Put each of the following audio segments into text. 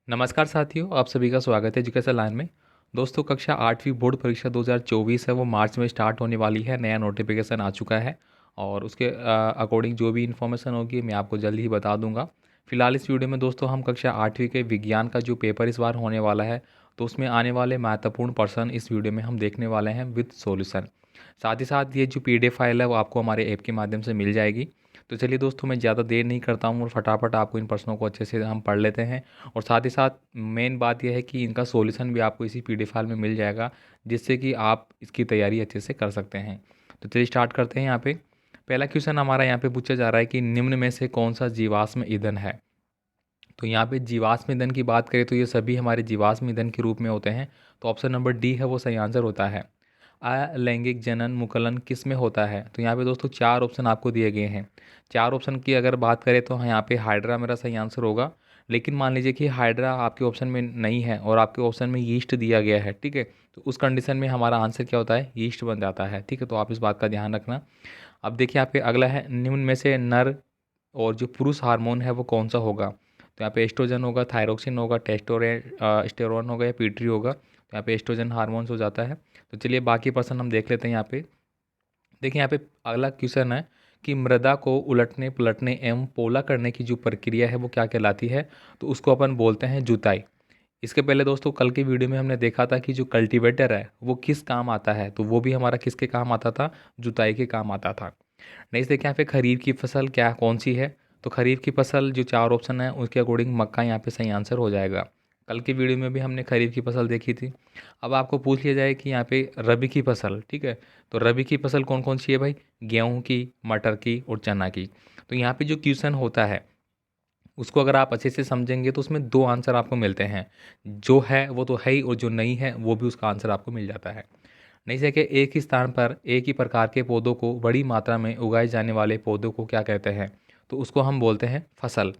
नमस्कार साथियों, आप सभी का स्वागत है एजुकेशन लाइन में। दोस्तों, कक्षा 8वीं बोर्ड परीक्षा 2024 है वो मार्च में स्टार्ट होने वाली है। नया नोटिफिकेशन आ चुका है और उसके अकॉर्डिंग जो भी इन्फॉर्मेशन होगी मैं आपको जल्दी ही बता दूंगा। फिलहाल इस वीडियो में दोस्तों हम कक्षा 8वीं के विज्ञान का जो पेपर इस बार होने वाला है, तो उसमें आने वाले महत्वपूर्ण प्रश्न इस वीडियो में हम देखने वाले हैं विद सॉल्यूशन। साथ ही साथ ये जो PDF फाइल है वो आपको हमारे ऐप के माध्यम से मिल जाएगी। तो चलिए दोस्तों, मैं ज़्यादा देर नहीं करता हूँ और फटाफट आपको इन प्रश्नों को अच्छे से हम पढ़ लेते हैं। और साथ ही साथ मेन बात यह है कि इनका सॉल्यूशन भी आपको इसी PDF फाइल में मिल जाएगा, जिससे कि आप इसकी तैयारी अच्छे से कर सकते हैं। तो चलिए स्टार्ट करते हैं। यहाँ पे पहला क्वेश्चन हमारा यहाँ पे पूछा जा रहा है कि निम्न में से कौन सा जीवाश्म ईंधन है। तो यहाँ पे जीवाश्म ईंधन की बात करें तो ये सभी हमारे जीवाश्म ईंधन के रूप में होते हैं। तो ऑप्शन नंबर डी है वो सही आंसर होता है। अलैंगिक जनन मुकलन किस में होता है। तो यहाँ पे दोस्तों चार ऑप्शन आपको दिए गए हैं। चार ऑप्शन की अगर बात करें तो यहाँ पे हाइड्रा मेरा सही आंसर होगा। लेकिन मान लीजिए कि हाइड्रा आपके ऑप्शन में नहीं है और आपके ऑप्शन में यीस्ट दिया गया है, ठीक है। तो उस कंडीशन में हमारा आंसर क्या होता है, यीस्ट बन जाता है, ठीक है। तो आप इस बात का ध्यान रखना। अब देखिए यहाँ पे अगला है, निम्न में से नर और जो पुरुष हार्मोन है वो कौन सा होगा। तो यहाँ पे एस्ट्रोजन होगा, थायरोक्सिन होगा, टेस्टोस्टेरोन होगा या पीट्री होगा। तो यहाँ पे एस्ट्रोजन हार्मोन्स हो जाता है। तो चलिए बाकी प्रश्न हम देख लेते हैं। यहाँ पे देखिए, यहाँ पे अगला क्वेश्चन है कि मृदा को उलटने पलटने एवं पोला करने की जो प्रक्रिया है वो क्या कहलाती है। तो उसको अपन बोलते हैं जुताई। इसके पहले दोस्तों कल की वीडियो में हमने देखा था कि जो कल्टीवेटर है वो किस काम आता है, तो वो भी हमारा किसके काम आता था, जुताई के काम आता था। नेक्स्ट देखिए यहाँ पे खरीफ की फसल क्या कौन सी है। तो खरीफ की फसल जो चार ऑप्शन है उसके अकॉर्डिंग मक्का यहाँ पे सही आंसर हो जाएगा। कल की वीडियो में भी हमने खरीफ की फसल देखी थी। अब आपको पूछ लिया जाए कि यहाँ पे रबी की फसल, ठीक है। तो रबी की फसल कौन कौन सी है भाई, गेहूँ की, मटर की और चना की। तो यहाँ पे जो क्वेश्चन होता है उसको अगर आप अच्छे से समझेंगे तो उसमें दो आंसर आपको मिलते हैं। जो है वो तो है ही और जो नहीं है वो भी उसका आंसर आपको मिल जाता है। नहीं सके एक ही स्थान पर एक ही प्रकार के पौधों को बड़ी मात्रा में उगाए जाने वाले पौधों को क्या कहते हैं। तो उसको हम बोलते हैं फसल।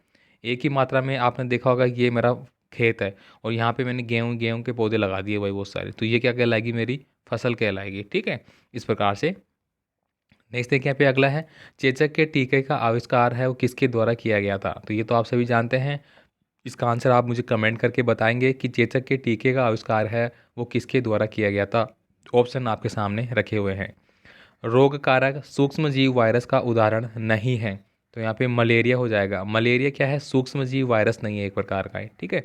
एक ही मात्रा में आपने देखा होगा कि ये मेरा खेत है और यहाँ पे मैंने गेहूँ गेहूँ के पौधे लगा दिए भाई बहुत सारे, तो ये क्या कहलाएगी, मेरी फसल कहलाएगी, ठीक है। इस प्रकार से नेक्स्ट देखिए यहाँ पे अगला है, चेचक के टीके का आविष्कार है वो किसके द्वारा किया गया था। तो ये तो आप सभी जानते हैं। इसका आंसर आप मुझे कमेंट करके बताएंगे कि चेचक के टीके का आविष्कार है वो किसके द्वारा किया गया था। ऑप्शन आपके सामने रखे हुए हैं। रोग कारक सूक्ष्म जीव वायरस का उदाहरण नहीं है। तो यहाँ पे मलेरिया हो जाएगा। मलेरिया क्या है, सूक्ष्म जीव वायरस नहीं है, एक प्रकार का है, ठीक है।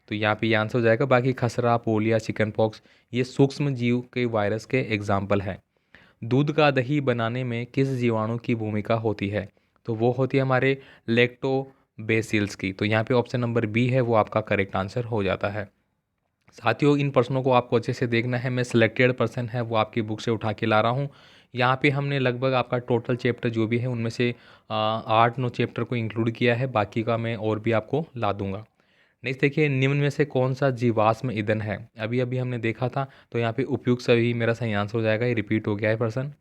तो यहाँ पे ये आंसर हो जाएगा। बाकी खसरा, पोलिया, चिकन पॉक्स ये सूक्ष्म जीव के वायरस के एग्जाम्पल है। दूध का दही बनाने में किस जीवाणु की भूमिका होती है। तो वो होती है हमारे लैक्टोबैसिलस की। तो यहाँ पे ऑप्शन नंबर बी है वो आपका करेक्ट आंसर हो जाता है। साथियों, इन प्रश्नों को आपको अच्छे से देखना है। मैं सिलेक्टेड पर्सन है वो आपकी बुक से उठा के ला रहा हूँ। यहाँ पे हमने लगभग आपका टोटल चैप्टर जो भी है उनमें से 8-9 चैप्टर को इंक्लूड किया है, बाकी का मैं और भी आपको ला दूंगा। नेक्स्ट देखिए, निम्न में से कौन सा जीवाश्म ईंधन है। अभी अभी हमने देखा था। तो यहाँ पे उपयुक्त सभी मेरा सही आंसर हो जाएगा। ये रिपीट हो गया है प्रश्न।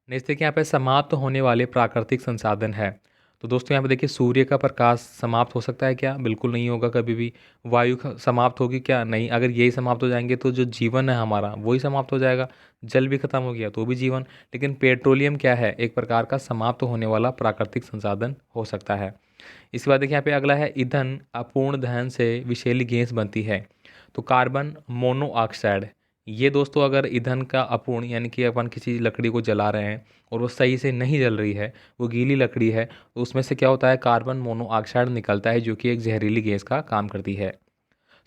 नेक्स्ट देखिए, यहाँ पे समाप्त होने वाले प्राकृतिक संसाधन है। तो दोस्तों यहाँ पे देखिए, सूर्य का प्रकाश समाप्त हो सकता है क्या, बिल्कुल नहीं होगा कभी भी। वायु समाप्त होगी क्या, नहीं। अगर यही समाप्त हो जाएंगे तो जो जीवन है हमारा वही समाप्त हो जाएगा। जल भी खत्म हो गया तो भी जीवन। लेकिन पेट्रोलियम क्या है, एक प्रकार का समाप्त होने वाला प्राकृतिक संसाधन हो सकता है। इसके बाद देखिए यहाँ पे अगला है, ईंधन अपूर्ण दहन से विषैली गैस बनती है। तो कार्बन मोनोऑक्साइड। ये दोस्तों अगर ईंधन का अपूर्ण यानी कि अपन किसी लकड़ी को जला रहे हैं और वो सही से नहीं जल रही है, वो गीली लकड़ी है, तो उसमें से क्या होता है, कार्बन मोनोऑक्साइड निकलता है जो कि एक जहरीली गैस का काम करती है।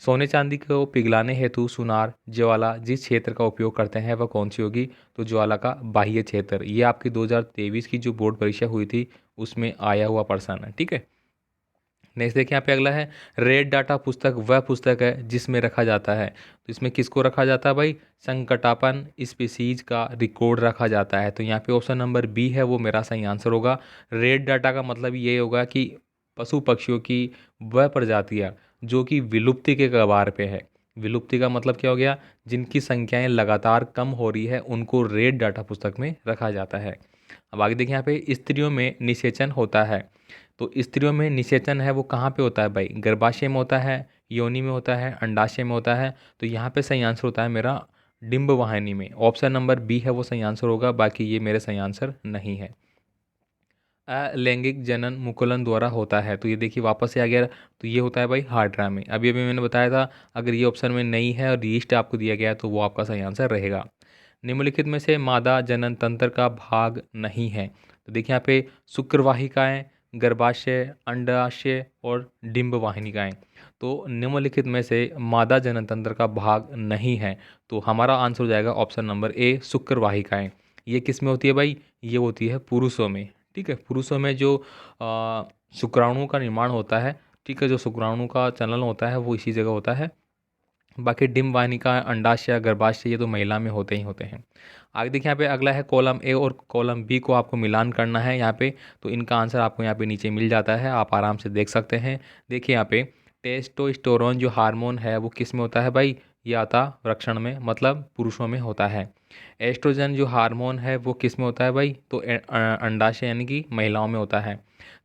सोने चांदी को पिघलाने हेतु सुनार ज्वाला जिस क्षेत्र का उपयोग करते हैं वह कौन सी होगी। तो ज्वाला का बाह्य क्षेत्र। ये आपकी 2023 की जो बोर्ड परीक्षा हुई थी उसमें आया हुआ प्रश्न है, ठीक है। नेक्स्ट देखिए यहाँ पे अगला है, रेड डाटा पुस्तक वह पुस्तक है जिसमें रखा जाता है। तो इसमें किसको रखा जाता है भाई, संकटापन स्पीसीज का रिकॉर्ड रखा जाता है। तो यहाँ पे ऑप्शन नंबर बी है वो मेरा सही आंसर होगा। रेड डाटा का मतलब ये होगा कि पशु पक्षियों की वह प्रजातियाँ जो कि विलुप्ति के कगार पे है। विलुप्ति का मतलब क्या हो गया, जिनकी संख्याएं लगातार कम हो रही है उनको रेड डाटा पुस्तक में रखा जाता है। अब आगे देखिए, यहाँ पे स्त्रियों में निषेचन होता है। तो स्त्रियों में निषेचन है वो कहाँ पे होता है भाई, गर्भाशय में होता है, योनि में होता है, अंडाशय में होता है। तो यहाँ पे सही आंसर होता है मेरा डिंब वाहिनी में। ऑप्शन नंबर बी है वो सही आंसर होगा, बाकी ये मेरे सही आंसर नहीं है। अलैंगिक जनन मुकुलन द्वारा होता है। तो ये देखिए वापस से आ गया, तो ये होता है भाई हार्ड ड्राम में। अभी अभी मैंने बताया था, अगर ये ऑप्शन में नहीं है और ईस्ट आपको दिया गया है तो वो आपका सही आंसर रहेगा। निम्नलिखित में से मादा जनन तंत्र का भाग नहीं है। तो देखिए यहाँ पे शुक्रवाहिकाएं, गर्भाशय, अंडाशय और डिंब वाहिनिकाएं। तो निम्नलिखित में से मादा जनन तंत्र का भाग नहीं है, तो हमारा आंसर हो जाएगा ऑप्शन नंबर ए, शुक्रवाहिकाएं। ये किस में होती है भाई? ये होती है पुरुषों में। ठीक है, पुरुषों में जो शुक्राणुओं का निर्माण होता है, ठीक है, जो शुक्राणु का चलन होता है वो इसी जगह होता है। बाकी डिंब वाहिनिका, अंडाशय, गर्भाशय ये तो महिला में होते ही होते हैं। आगे देखिए यहाँ पे अगला है कॉलम ए और कॉलम बी को आपको मिलान करना है यहाँ पे। तो इनका आंसर आपको यहाँ पे नीचे मिल जाता है, आप आराम से देख सकते हैं। देखिए यहाँ पे टेस्टोस्टेरोन जो हार्मोन है वो किस में होता है भाई? ये आता रक्षण में, मतलब पुरुषों में होता है। एस्ट्रोजन जो हार्मोन है वो किस में होता है भाई? तो अंडाशय यानी कि महिलाओं में होता है।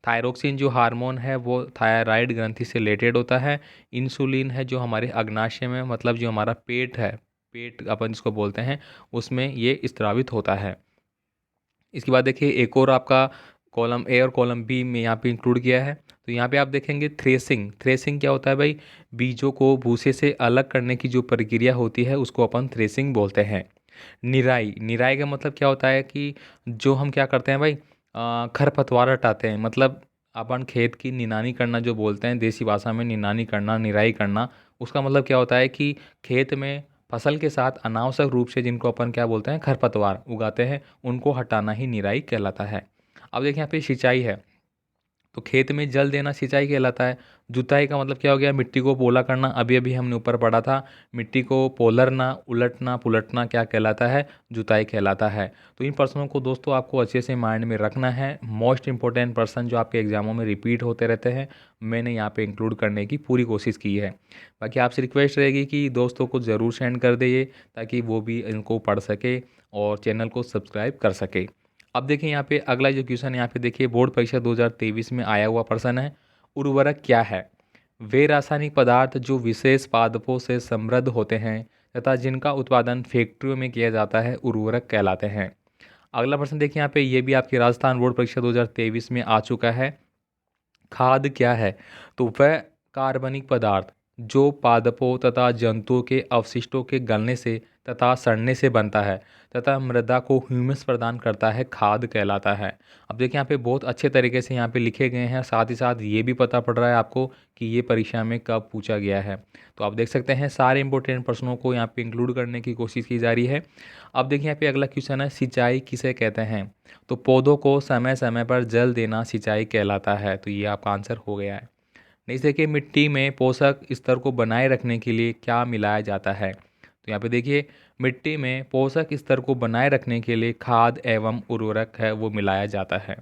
थायरोक्सिन जो हार्मोन है वो थायराइड ग्रंथि से रिलेटेड होता है। इंसुलिन है जो हमारे अग्नाशय में, मतलब जो हमारा पेट है, पेट अपन जिसको बोलते हैं, उसमें ये स्त्रावित होता है। इसके बाद देखिए एक और आपका कॉलम ए और कॉलम बी में यहाँ पे इंक्लूड किया है। तो यहाँ पे आप देखेंगे थ्रेसिंग। थ्रेसिंग क्या होता है भाई? बीजों को भूसे से अलग करने की जो प्रक्रिया होती है उसको अपन थ्रेसिंग बोलते हैं। निराई, निराई का मतलब क्या होता है कि जो हम क्या करते हैं भाई, खरपतवार हटाते हैं, मतलब अपन खेत की निनानी करना जो बोलते हैं देसी भाषा में, निनानी करना, निराई करना। उसका मतलब क्या होता है कि खेत में फसल के साथ अनावश्यक रूप से जिनको अपन क्या बोलते हैं, खरपतवार उगाते हैं, उनको हटाना ही निराई कहलाता है। अब देखिए यहाँ पे सिंचाई है, तो खेत में जल देना सिंचाई कहलाता है। जुताई का मतलब क्या हो गया? मिट्टी को पोला करना। अभी अभी हमने ऊपर पढ़ा था, मिट्टी को पोलरना, उलटना पुलटना क्या कहलाता है? जुताई कहलाता है। तो इन प्रश्नों को दोस्तों आपको अच्छे से माइंड में रखना है। मोस्ट इंपॉर्टेंट पर्सन जो आपके एग्जामों में रिपीट होते रहते हैं, मैंने यहाँ पे इंक्लूड करने की पूरी कोशिश की है। बाकी आपसे रिक्वेस्ट रहेगी कि दोस्तों को ज़रूर सेंड कर दे ताकि वो भी इनको पढ़ सके और चैनल को सब्सक्राइब कर सके। अब देखिए यहाँ पे अगला जो क्वेश्चन यहाँ पे देखिए, बोर्ड परीक्षा 2023 में आया हुआ प्रश्न है, उर्वरक क्या है? वे रासायनिक पदार्थ जो विशेष पादपों से समृद्ध होते हैं तथा जिनका उत्पादन फैक्ट्रियों में किया जाता है, उर्वरक कहलाते हैं। अगला प्रश्न देखिए यहाँ पे, ये भी आपकी राजस्थान बोर्ड परीक्षा 2023 में आ चुका है। खाद क्या है? तो वह कार्बनिक पदार्थ जो पादपों तथा जंतुओं के अवशिष्टों के गलने से तथा सड़ने से बनता है तथा मृदा को ह्यूमस प्रदान करता है, खाद कहलाता है। अब देखिए यहाँ पे बहुत अच्छे तरीके से यहाँ पे लिखे गए हैं, साथ ही साथ ये भी पता पड़ रहा है आपको कि ये परीक्षा में कब पूछा गया है। तो आप देख सकते हैं सारे इंपॉर्टेंट प्रश्नों को यहाँ पे इंक्लूड करने की कोशिश की जा रही है। अब देखिए यहाँ पे अगला क्वेश्चन है, सिंचाई किसे कहते हैं? तो पौधों को समय समय पर जल देना सिंचाई कहलाता है। तो ये आपका आंसर हो गया है। नेक्स्ट देखिए, मिट्टी में पोषक स्तर को बनाए रखने के लिए क्या मिलाया जाता है? तो यहाँ पे देखिए, मिट्टी में पोषक स्तर को बनाए रखने के लिए खाद एवं उर्वरक है वो मिलाया जाता है।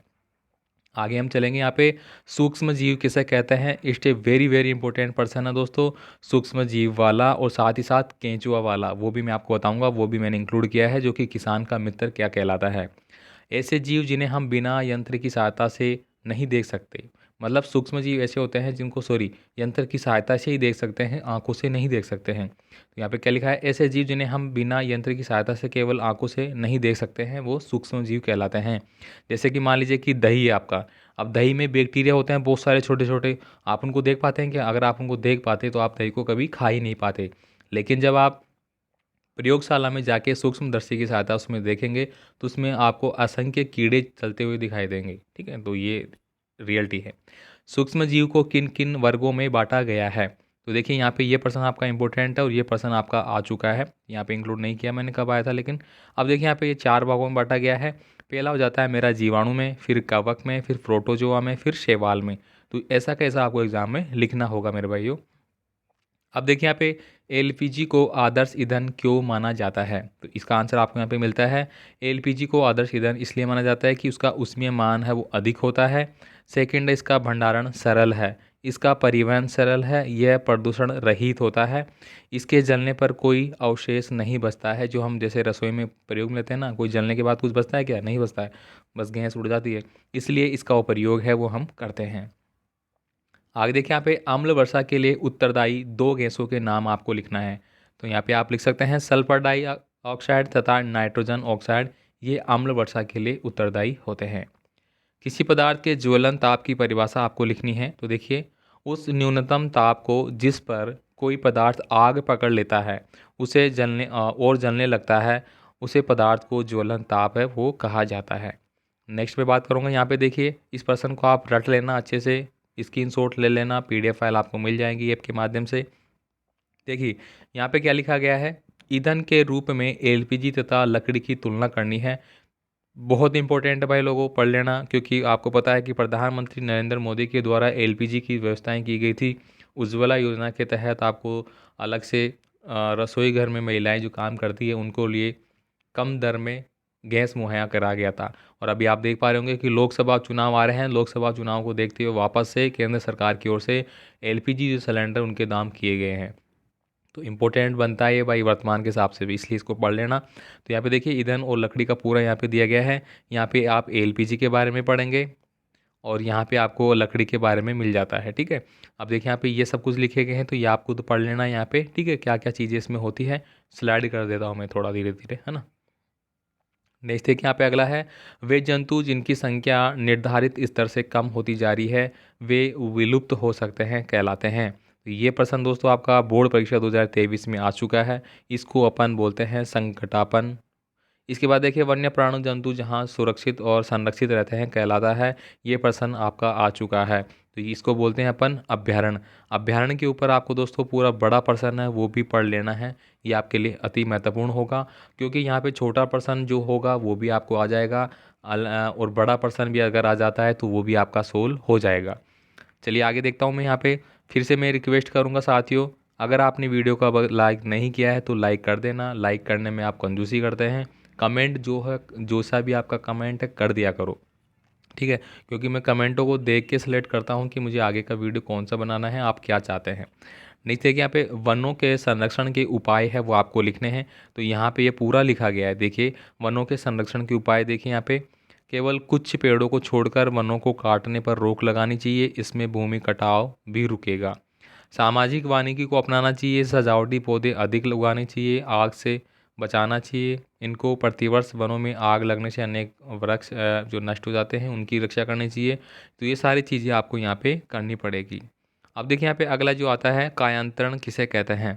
आगे हम चलेंगे यहाँ पे, सूक्ष्म जीव किसे कहते हैं? It's a very very important person है दोस्तों, सूक्ष्म जीव वाला और साथ ही साथ केंचुआ वाला, वो भी मैं आपको बताऊंगा, वो भी मैंने इंक्लूड किया है, जो कि किसान का मित्र क्या कहलाता है। ऐसे जीव जिन्हें हम बिना यंत्र की सहायता से नहीं देख सकते, मतलब सूक्ष्म जीव ऐसे होते हैं जिनको सॉरी यंत्र की सहायता से ही देख सकते हैं, आंखों से नहीं देख सकते हैं। तो यहाँ पे क्या लिखा है, ऐसे जीव जिन्हें हम बिना यंत्र की सहायता से केवल आंखों से नहीं देख सकते हैं वो सूक्ष्म जीव कहलाते हैं। जैसे कि मान लीजिए कि दही है आपका, अब दही में बैक्टीरिया होते हैं बहुत सारे छोटे छोटे, आप उनको देख पाते हैं क्या? अगर आप उनको देख पाते तो आप दही को कभी खा ही नहीं पाते। लेकिन जब आप प्रयोगशाला में जाके सूक्ष्मदर्शी की सहायता उसमें देखेंगे तो उसमें आपको असंख्य कीड़े चलते हुए दिखाई देंगे। ठीक है, तो ये रियलिटी है। सूक्ष्म जीव को किन किन वर्गों में बांटा गया है? तो देखिए यहाँ पे ये प्रश्न आपका इंपॉर्टेंट है और ये प्रश्न आपका आ चुका है, यहाँ पे इंक्लूड नहीं किया मैंने, कब आया था लेकिन। अब देखिए यहाँ पे ये चार भागों में बांटा गया है। पहला हो जाता है मेरा जीवाणु में, फिर कवक में, फिर प्रोटोजोआ में, फिर शैवाल में। तो ऐसा कैसा आपको एग्जाम में लिखना होगा मेरे भाइयों। अब देखिए यहाँ पे, एलपीजी को आदर्श ईंधन क्यों माना जाता है? तो इसका आंसर आपको यहाँ पे मिलता है, एलपीजी को आदर्श ईंधन इसलिए माना जाता है कि उसका ऊष्मीय मान है वो अधिक होता है। सेकंड है इसका भंडारण सरल है, इसका परिवहन सरल है, यह प्रदूषण रहित होता है, इसके जलने पर कोई अवशेष नहीं बचता है। जो हम जैसे रसोई में प्रयोग में लेते हैं ना, कोई जलने के बाद कुछ बचता है क्या? नहीं बचता है, बस गैस उड़ जाती है, इसलिए इसका उपयोग है वो हम करते हैं। आगे देखिए यहाँ पे, अम्ल वर्षा के लिए उत्तरदायी दो गैसों के नाम आपको लिखना है। तो यहाँ पे आप लिख सकते हैं सल्फर डाई ऑक्साइड तथा नाइट्रोजन ऑक्साइड, ये अम्ल वर्षा के लिए उत्तरदायी होते हैं। किसी पदार्थ के ज्वलन ताप की परिभाषा आपको लिखनी है। तो देखिए, उस न्यूनतम ताप को जिस पर कोई पदार्थ आग पकड़ लेता है, उसे जलने लगता है, उसे पदार्थ को ज्वलन ताप है वो कहा जाता है। नेक्स्ट पे बात करूँगा। यहाँ पे देखिए, इस प्रश्न को आप रट लेना अच्छे से, स्क्रीनशॉट ले लेना, पीडीएफ फाइल आपको मिल जाएगी ऐप के माध्यम से। देखिए, यहाँ पे क्या लिखा गया है, ईंधन के रूप में एलपीजी तथा लकड़ी की तुलना करनी है। बहुत इंपॉर्टेंट है भाई लोगों, पढ़ लेना, क्योंकि आपको पता है कि प्रधानमंत्री नरेंद्र मोदी के द्वारा एलपीजी की व्यवस्थाएं की गई थी। उज्ज्वला योजना के तहत आपको अलग से रसोई घर में महिलाएं जो काम करती है उनको लिए कम दर में गैस मुहैया करा गया था। और अभी आप देख पा रहे होंगे कि लोकसभा चुनाव आ रहे हैं। लोकसभा चुनाव को देखते हुए वापस से केंद्र सरकार की ओर से एलपीजी जो सिलेंडर उनके दाम किए गए हैं। तो इम्पोर्टेंट बनता है ये भाई वर्तमान के हिसाब से भी, इसलिए इसको पढ़ लेना। तो यहाँ पे देखिए, ईंधन और लकड़ी का पूरा यहाँ पे दिया गया है। यहाँ पे आप एलपीजी के बारे में पढ़ेंगे और यहाँ पे आपको लकड़ी के बारे में मिल जाता है। ठीक है, अब देखिए यहाँ पे ये सब कुछ लिखे गए हैं, तो ये आपको तो पढ़ लेना है यहाँ पे। ठीक है, क्या क्या चीज़ें इसमें होती है, स्लाइड कर देता हूँ मैं थोड़ा धीरे धीरे, है ना। नेक्स्ट देखिए, यहाँ पे अगला है, वे जंतु जिनकी संख्या निर्धारित स्तर से कम होती जा रही है वे विलुप्त हो सकते हैं कहलाते हैं। तो ये प्रश्न दोस्तों आपका बोर्ड परीक्षा 2023 में आ चुका है। इसको अपन बोलते हैं संकटापन। इसके बाद देखिए, वन्य प्राणु जंतु जहाँ सुरक्षित और संरक्षित रहते हैं कहलाता है। ये प्रश्न आपका आ चुका है। तो इसको बोलते हैं अपन अभ्यारण्य। अभ्यारण्य के ऊपर आपको दोस्तों पूरा बड़ा प्रश्न है वो भी पढ़ लेना है। ये आपके लिए अति महत्वपूर्ण होगा, क्योंकि यहाँ पे छोटा प्रश्न जो होगा वो भी आपको आ जाएगा, और बड़ा प्रश्न भी अगर आ जाता है तो वो भी आपका सोल्व हो जाएगा। चलिए आगे देखता हूँ मैं। यहाँ पे फिर से मैं रिक्वेस्ट करूँगा साथियों, अगर आपने वीडियो को अब लाइक नहीं किया है तो लाइक कर देना। लाइक करने में आप कंजूसी करते हैं। कमेंट जो है, जो सा भी आपका कमेंट है कर दिया करो, ठीक है, क्योंकि मैं कमेंटों को देख के सिलेक्ट करता हूँ कि मुझे आगे का वीडियो कौन सा बनाना है, आप क्या चाहते हैं। नीचे कि यहाँ पे वनों के संरक्षण के उपाय है वो आपको लिखने हैं। तो यहाँ पे ये पूरा लिखा गया है। देखिए, वनों के संरक्षण के उपाय देखिए यहाँ पे, केवल कुछ पेड़ों को छोड़कर वनों को काटने पर रोक लगानी चाहिए, इसमें भूमि कटाव भी रुकेगा। सामाजिक वानिकी को अपनाना चाहिए, सजावटी पौधे अधिक लगाने चाहिए, आग से बचाना चाहिए इनको, प्रतिवर्ष वनों में आग लगने से अनेक वृक्ष जो नष्ट हो जाते हैं उनकी रक्षा करनी चाहिए। तो ये सारी चीज़ें आपको यहाँ पे करनी पड़ेगी। अब देखिए यहाँ पे अगला जो आता है, कायांतरण किसे कहते हैं।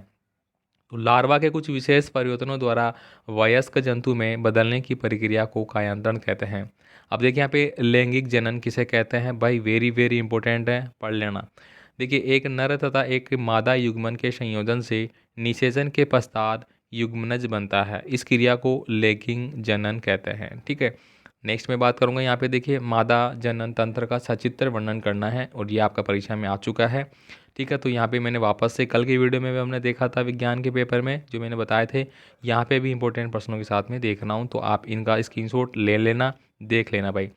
तो लार्वा के कुछ विशेष परिवर्तनों द्वारा वयस्क जंतु में बदलने की प्रक्रिया को कायांतरण कहते हैं। अब देखिए यहाँ पे लैंगिक जनन किसे कहते हैं, भाई वेरी वेरी इंपॉर्टेंट है, पढ़ लेना। देखिए, एक नर तथा एक मादा युग्मन के संयोजन से निषेचन के पश्चात युग्मनज बनता है, इस क्रिया को लैंगिक जनन कहते हैं। ठीक है, नेक्स्ट में बात करूंगा। यहाँ पे देखिए, मादा जनन तंत्र का सचित्र वर्णन करना है और ये आपका परीक्षा में आ चुका है। ठीक है, तो यहाँ पे मैंने वापस से कल की वीडियो में भी हमने देखा था विज्ञान के पेपर में जो मैंने बताए थे, यहाँ पे भी इंपॉर्टेंट प्रश्नों के साथ में देखना हूँ, तो आप इनका स्क्रीनशॉट ले लेना, देख लेना भाई।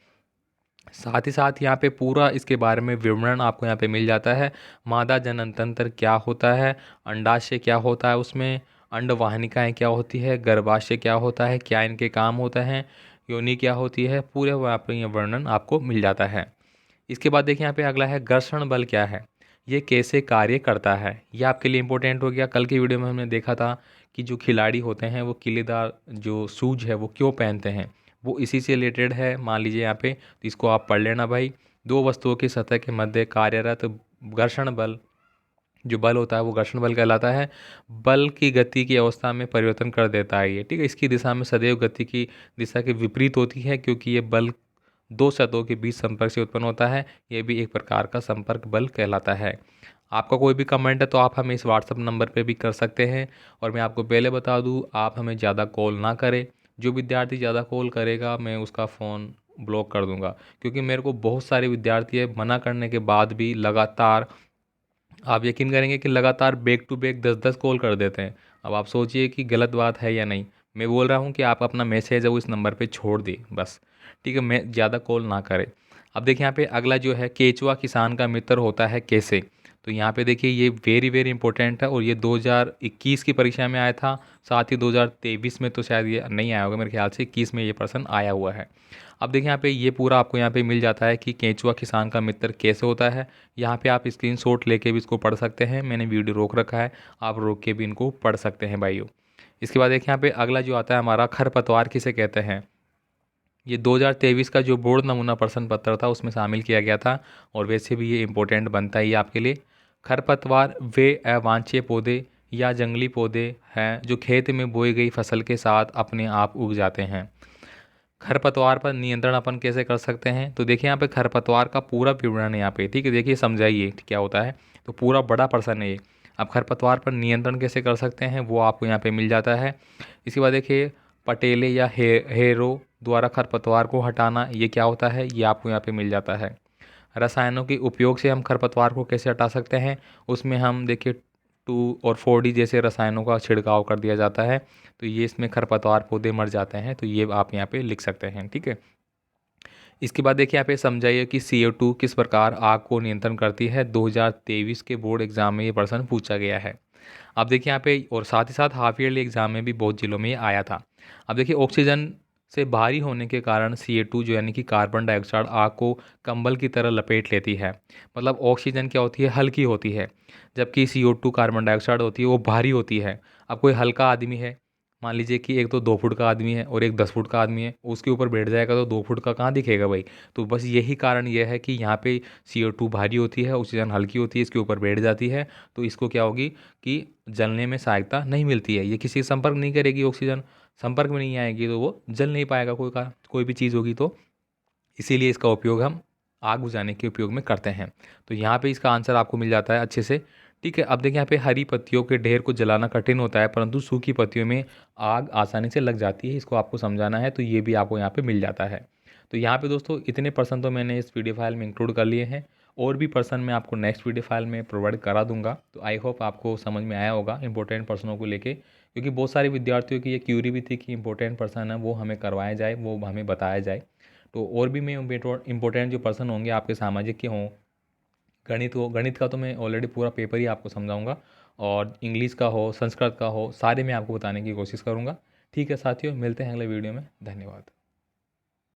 साथ ही साथ यहाँ पे पूरा इसके बारे में विवरण आपको यहाँ पे मिल जाता है। मादा जनन तंत्र क्या होता है, अंडाशय क्या होता है, उसमें अंडवाहिनिकाएँ क्या होती है, गर्भाशय क्या होता है, क्या इनके काम होता है, योनि क्या होती है, पूरे वहाँ पे ये वर्णन आपको मिल जाता है। इसके बाद देखिए यहाँ पे अगला है, घर्षण बल क्या है, ये कैसे कार्य करता है। ये आपके लिए इंपॉर्टेंट हो गया। कल की वीडियो में हमने देखा था कि जो खिलाड़ी होते हैं वो किलेदार जो शूज है वो क्यों पहनते हैं, वो इसी से रिलेटेड है। मान लीजिए यहाँ पे, तो इसको आप पढ़ लेना भाई। दो वस्तुओं की सतह के मध्य कार्यरत घर्षण बल, जो बल होता है वो घर्षण बल कहलाता है। बल की गति की अवस्था में परिवर्तन कर देता है ये, ठीक है। इसकी दिशा में सदैव गति की दिशा के विपरीत होती है, क्योंकि ये बल दो सतहों के बीच संपर्क से उत्पन्न होता है। ये भी एक प्रकार का संपर्क बल कहलाता है। आपका कोई भी कमेंट है तो आप हमें इस व्हाट्सअप नंबर पे भी कर सकते हैं। और मैं आपको पहले बता दूं, आप हमें ज़्यादा कॉल ना करें। जो विद्यार्थी ज़्यादा कॉल करेगा मैं उसका फ़ोन ब्लॉक कर दूंगा, क्योंकि मेरे को बहुत सारे विद्यार्थी है मना करने के बाद भी लगातार, आप यकीन करेंगे कि लगातार बैक टू बैक 10-10 कॉल कर देते हैं। अब आप सोचिए कि गलत बात है या नहीं। मैं बोल रहा हूँ कि आप अपना मैसेज है वो इस नंबर पे छोड़ दें बस, ठीक है, मैं ज़्यादा कॉल ना करें। अब देखिए यहाँ पे अगला जो है, केचुआ किसान का मित्र होता है कैसे। तो यहाँ पे देखिए, ये वेरी वेरी इंपॉर्टेंट है और ये 2021 की परीक्षा में आया था। साथ ही 2023 में तो शायद ये नहीं आया होगा, मेरे ख्याल से 21 में ये प्रश्न आया हुआ है। अब देखिए यहाँ पे ये पूरा आपको यहाँ पे मिल जाता है कि केंचुआ किसान का मित्र कैसे होता है। यहाँ पे आप स्क्रीनशॉट लेके भी इसको पढ़ सकते हैं, मैंने वीडियो रोक रखा है, आप रोक के भी इनको पढ़ सकते हैं भाइयों। इसके बाद देखिए यहाँ पे अगला जो आता है हमारा, खरपतवार किसे कहते हैं। ये 2023 का जो बोर्ड नमूना प्रश्न पत्र था उसमें शामिल किया गया था और वैसे भी ये इम्पोर्टेंट बनता ही है आपके लिए। खरपतवार वे अवांछनीय पौधे या जंगली पौधे हैं जो खेत में बोई गई फसल के साथ अपने आप उग जाते हैं। खरपतवार पर नियंत्रण अपन कैसे कर सकते हैं, तो देखिए यहाँ पे खरपतवार का पूरा विवरण है यहाँ पे, ठीक है। देखिए समझाइए क्या होता है, तो पूरा बड़ा प्रश्न है ये। आप खरपतवार पर नियंत्रण कैसे कर सकते हैं वो आपको यहाँ पे मिल जाता है। इसके बाद देखिए पटेले या हेरो द्वारा खरपतवार को हटाना, ये क्या होता है, ये आपको यहाँ पे मिल जाता है। रसायनों के उपयोग से हम खरपतवार को कैसे हटा सकते हैं, उसमें हम देखिए 2 और 4D जैसे रसायनों का छिड़काव कर दिया जाता है, तो ये इसमें खरपतवार पौधे मर जाते हैं, तो ये आप यहाँ पे लिख सकते हैं, ठीक है। इसके बाद देखिए यहाँ पे समझाइए कि CO2 किस प्रकार आग को नियंत्रण करती है। 2023 के बोर्ड एग्जाम में ये प्रश्न पूछा गया है। अब देखिए यहाँ पे और साथ ही साथ हाफ ईयरली एग्जाम में भी बहुत जिलों में ये आया था। अब देखिए ऑक्सीजन से भारी होने के कारण CO2 जो यानी कि कार्बन डाइऑक्साइड आग को कंबल की तरह लपेट लेती है। मतलब ऑक्सीजन क्या होती है, हल्की होती है, जबकि CO2 कार्बन डाइऑक्साइड होती है वो भारी होती है। अब कोई हल्का आदमी है, मान लीजिए कि एक तो 2 फुट का आदमी है और एक 10 फुट का आदमी है, उसके ऊपर बैठ जाएगा तो 2 फुट का कहाँ दिखेगा भाई। तो बस यही कारण यह है कि यहाँ पे CO2 भारी होती है, ऑक्सीजन हल्की होती है, इसके ऊपर बैठ जाती है, तो इसको क्या होगी कि जलने में सहायता नहीं मिलती है। ये किसी से संपर्क नहीं करेगी, ऑक्सीजन संपर्क में नहीं आएगी तो वो जल नहीं पाएगा कोई भी चीज़ होगी, तो इसीलिए इसका उपयोग हम आग बुझाने के उपयोग में करते हैं। तो यहाँ पे इसका आंसर आपको मिल जाता है अच्छे से, ठीक है। अब देखिए यहाँ पे हरी पत्तियों के ढेर को जलाना कठिन होता है परंतु सूखी पत्तियों में आग आसानी से लग जाती है, इसको आपको समझाना है, तो ये भी आपको यहाँ पे मिल जाता है। तो यहाँ पे दोस्तों इतने प्रश्न तो मैंने इस वीडियो फाइल में इंक्लूड कर लिए हैं, और भी प्रश्न मैं आपको नेक्स्ट वीडियो फाइल में प्रोवाइड करा दूंगा। तो आई होप आपको समझ में आया होगा इंपॉर्टेंट प्रश्नों को लेके, क्योंकि बहुत सारे विद्यार्थियों की ये क्यूरी भी थी कि इंपॉर्टेंट प्रश्न है वो हमें करवाया जाए, वो हमें बताया जाए। तो और भी मैं इंपॉर्टेंट जो पर्सन होंगे आपके सामाजिक के हों, गणित हो, गणित का तो मैं ऑलरेडी पूरा पेपर ही आपको समझाऊंगा, और इंग्लिश का हो, संस्कृत का हो, सारे मैं आपको बताने की कोशिश करूंगा। ठीक है साथियों, मिलते हैं अगले वीडियो में। धन्यवाद।